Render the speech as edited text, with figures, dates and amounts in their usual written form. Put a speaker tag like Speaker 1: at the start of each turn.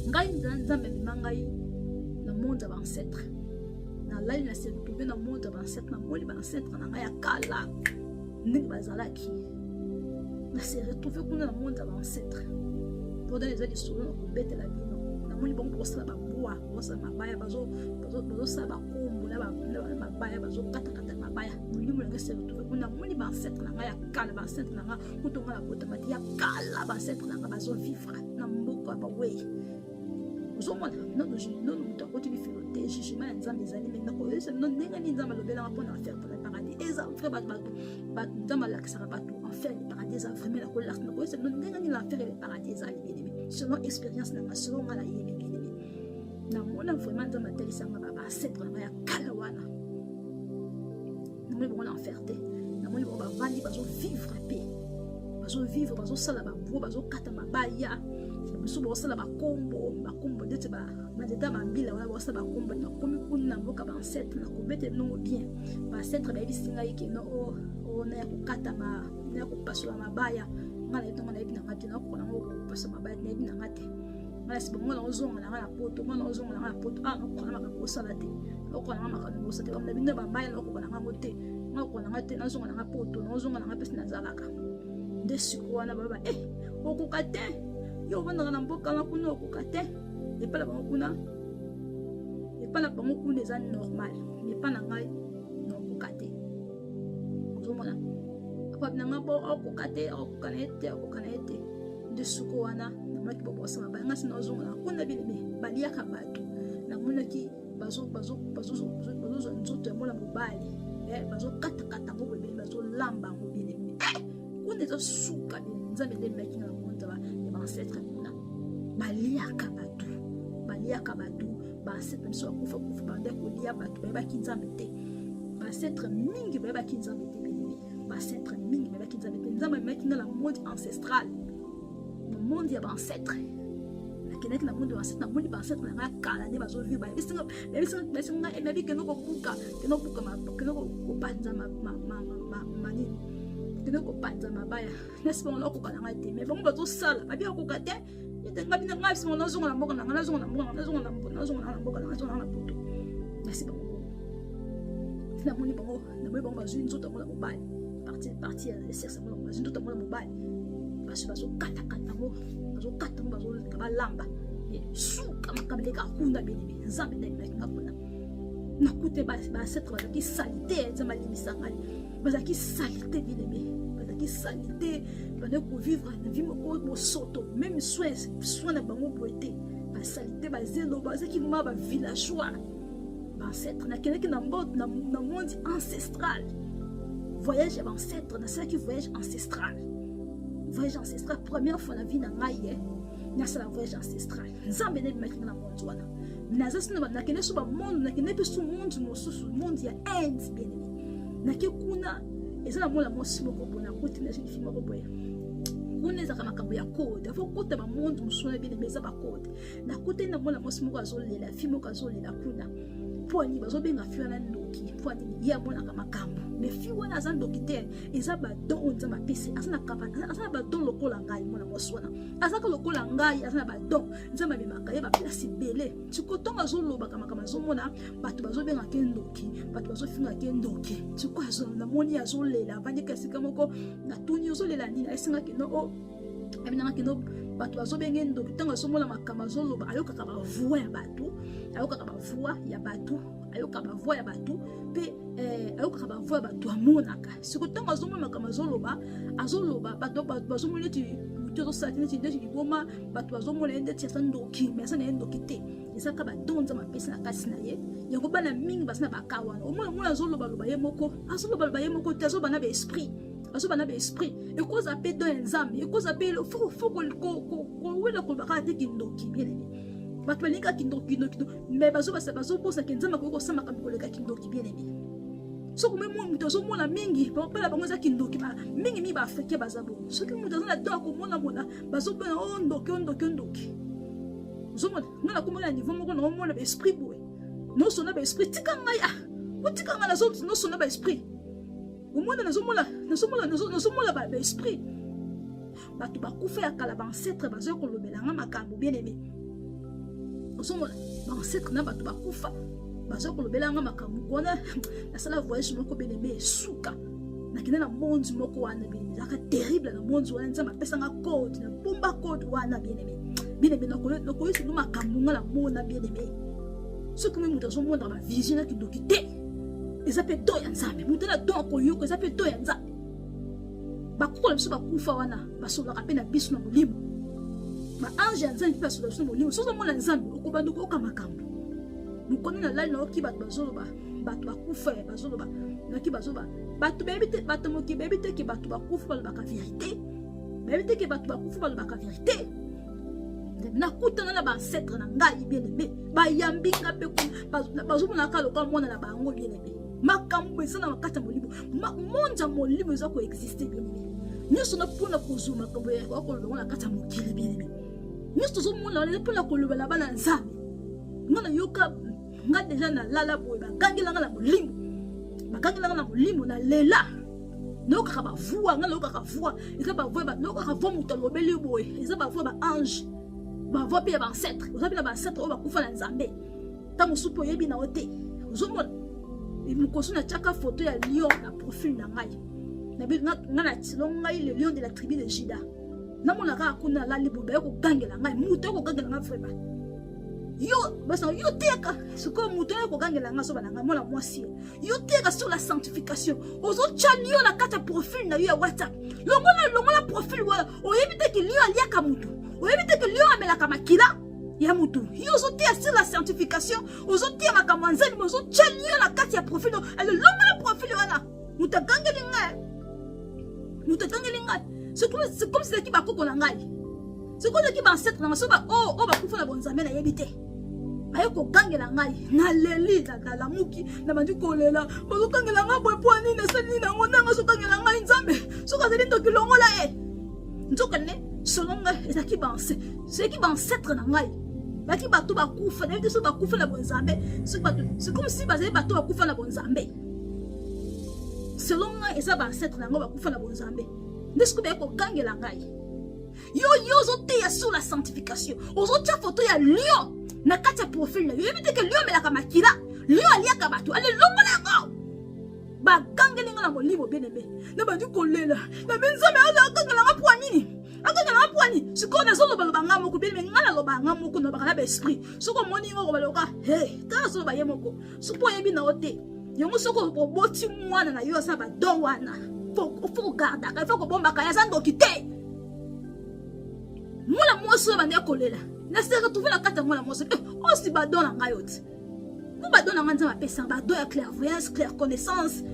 Speaker 1: ngai nzambe mangai na monde ya ancêtre na lai na se retrouver na monde ya ancêtre na moli ba ancêtre na ngai ya kala ndenge bazalaki na se retrouver kuna na monde ya ancêtre pour donner les solo na kobetela bino na moli bon kosala ba bois kosala mabaya bazo sala ba kombo na mabaya bazo kata mabaya molimo nga se retrouver kuna moli ba ancêtre na ngai ya kala ba ancêtre na ngai kutonga na kota mati ya kala ba ancêtre na ngai bazo vivre na mboka ba wei uzomona non mutu akoti bifilote jugement ya nzambe ezali mena koyesa no ndenge nini nzambe alobelanga mpona enfer pour le paradis eza vrai bato nzambe alakisaka bato enfer le paradis eza vraiment na kolakisa na koyesa no ndenge nini l'enfer le paradis ezali bien-aimé selon expérience nanga selon nga nayebi bien-aimé namona vraiment nzambe atalisanga baancêtre nanga ya kala wana namoni bango na enfer te namoni bango bavandi bazovivre mpe bazovivre bazosala babro bazokata mabaya biso bosala bakombo ndete banzeta bambila wana bosala bakombo nakomi kuna na mboka bancêtre nakobete nongo bien bancêtre bayebisi ngai keno naya kokata naya kopasola mabaya nga nayebi ntongo nayebi nanga te nakokona ngo kopasola mabaya nayebi nanga te ngana si bongo naozonga nanga na poto nga naozonga nanga na poto nakokona makambo osala te nakokona nanga makambo osala te bamona bino bambaya nakokona nango te nga kokona nanga te nazonga nanga poto nazonga nanga mpesi nazalaka nde siko wana baloba okoka te yo vandaka na mboka nga kuna okoka te epa na bango kuna eza normal mepa na ngai naokoka te ozomona apabi na ngai bo okoka na ye te nde suko wana namonaki bobosa mabaya nga si naozongana kuna bileme baliaka bato namonaki bazozwa nzoto ya mwana mobali bazokatakata ngo boye bazolamba ngo bileme kuna eza suka bileme nzambe nde maki na monde ya bancêtre kuna baliaka bato bancêtre biso bakufa bande kolia bato bayebaki nzambe te bancêtre mingi bayebaki nzambe te bileme bancêtre mingi bayebaki nzambe te nzambe amemaki nga na monde ancestral na monde ya bancêtre nakendaki na monde ya bancêtre namoni bancêtre na ngai kala nde bazovivre bayebisi nga emebi keno kobuka keno kopanza manini keno kopanza mabaya nasi bango nakoka na ngai te mais bango bazosala babi akoka te ngai biso nazonga na mboka nanga nazonga na mboka na poto nasi bango namoni bango bazwi nzoto yango na mobali parti ya sexe yango bazwi nzoto yango na mobali bazokatakata ngo bazoleka balamba suka makambo eleka kuna benebe nzambe ndayebaki nga kuna nakute bancêtre bazalaki salite nzambe alimisa ngai bazalaki salite benebe bazalaki salite bande kovivre na vie moko bosoto même soin na bango boye te basalite bazelo bazalaki ma bavillageois bancêtre nakendaki na monde ancestral voyage ya bancêtre nasalaki voyage ancestral première fois na vie na ngai nasala voyage ancestral nzambe nde bimaki na monde wana naza sino nakende so bamonde nakende mpe so monde mosusu monde ya inde bien aimé nake kuna eza na mona mosi moko boye nakuti na jeune fille moko boye kuna ezaka makambo ya code afo kota bamonde mosusu na bien aimé eza bakode nakuti na mona mosi moko azolela fille moko azolela kuna po ani bazobenga fille wana ndoki po ani ye amonaka makambo mais fille wana aza ndoki te eza badon nzambe apesi aza na badon lokola ngai mwana mwasi wana azaka lokola ngai aza na badon nzambe amemaka ye baplasi ebele sikotongo azolobaka makambo azomona bato bazobengaka ndoki bato bazofingaka ndoki siko namoni azolela avandika esika moko natuni ozolela nini ayesingaki no abinanga kino bato bazobenge ndoki ntango azomona makambo azoloba ayokaka bavoi ya bato mpe ayokaka bavoi ya bato amonaka siko ntango azomona makambo azoloba bato bazomona neti mutu azosala te neti ndeti liboma bato bazomona ye ndeti aza ndoki me aza na ye ndoki te ezaka badonza mapesi na kasi na ye yango bana mingi baza na baka wana omona azolobaloba ye moko te azoba na baesprit ekoza mpe do ya nzambe ekoza mpe fo kowela kolobaka te kindoki bien aimé bato balingaka kindoki me bazobosaka nzambe akoki kosamaka koleka kindoki bien aimé soki moto azomona mingi bapela bango eza kindoki mingi baafrikain baza bongo soki moto aza na to akomonamona bazobona ndoki ozomona nga nakomona na niveau moko naomona baesprit boye nosona baesprit tika ngai otika ngai nosona baesprit omona nazomona baesprit bato bakufa ya kala bancêtre bazoya kolobelanga makambo bien aimé osomona ancêtre na bato bakufa bazo kolobela nga makambo kona na sala voyage moko bien-aimé suka nakende na monde moko wana bien-aimé zaka terrible na monde wana nzamba pesa nga code na bomba code wana bien-aimé nakolo sino makambo nga la mona bien-aimé soki mwe mutu azomona ba vision na kindoki te eza pe do ya nzambe mutu na do koyoko eza pe do ya nzambe bakukola biso bakufa wana basolaka mpe na biso na molimo baange ya nzambe mpe basolaka biso na molimo soki ozomona nzambe okobanda koyoka makambo mokoni na lali naoki bato bazoloba bato bakufa bazoloba naki bazoloba bato beyebi te bato moki beyebi te ke bato bakufa balobaka vérité beyebi te ke bato bakufa balobaka vérité nakutana na baancetre na ngai bien-aimé bayambi nga mpe bazomonaka lokola mwana na bango bien-aimé makambo eza na makati ya molimo monde ya molimo eza koexiste bien-aimé nyonso na mpona kozwa makambo yakoloba na kati ya mokili bien-aimé nyonso tozomona wana eza mpona kolobela bana nzambe nga nayoka nga deja nalala boye bakangelanga na molimo na lela nayokaka bavua nga nayokaka vua eza bavua nayokaka vua moto alobeli boye eza bavua baange bavua mpe ya baancetre oza mpe na baancetre oyo bakufa na nzambe ta mosupu oyebi na yo te ozomona mokoso natiaka foto ya lion na profil na ngai nga natilo ngai le lion de la tribu de Juda namonaka kuna lali boye baye kokangela ngai moto okokangela ngai vraimen yo teka sikoyo moto oyo kokangela ngai soba na ngai mwana mwasi yo teka sur la sanctification ozotya lion na kati ya profil na yo ya WhatsApp longola profil wana oyebi te ke lion aliaka motu oyebi te ke lion amelaka makila ya mutu yo ozotia sur la sanctification ozotia makambo ya nzambe ozotya lion na kati ya profil ale longola profil wana moto akangeli ngai c'est comme si ezalaki bakoko na ngai sikoyo ezalaki baancetre na masoba oyo bakufa na bonzambe nayebi te baye kokangela ngai naleli nalamuki na bandi kolela bazokangela ngai boye po anini esali nini yango ndanga azokangela ngai nzambe soki azali ndoki longola ye nzoka ne selon ngai ezalaki baancetre na ngai baki bato bakufa nayebi te soki bakufa na bonzambe c'est comme si bazali bato bakufa na bonzambe selon ngai eza baancetre na ngai bakufa na bonzambe nde soki baye kokangela ngai yo ozoteya sur la sanctification ozotya foto ya lion na kati ya profil na yo yebi te ke lion amelaka makila lion aliaka bato ale longola yango bakangeli nga na molimo bien-aimé na bandi kolela na benzambe akangela nga po nini akangela nga po nini sikoyo nazolobaloba nga moko bien-aimé nga naloba nga moko nalobaka na baesprit soki omoni ngo kobaloka kaka azoloba ye moko soki oyebi na yo te yango soki oboti mwana na yo aza bado wana fo kogardaka fo kobombaka ye aza ndoki te mwana mwasi oyo bandi kolela naseka trouve na kati ya mwana mwasi osi bado na ngai yo te mo bado na ngai nzambe apesa bado ya clairvoyance claire connaissance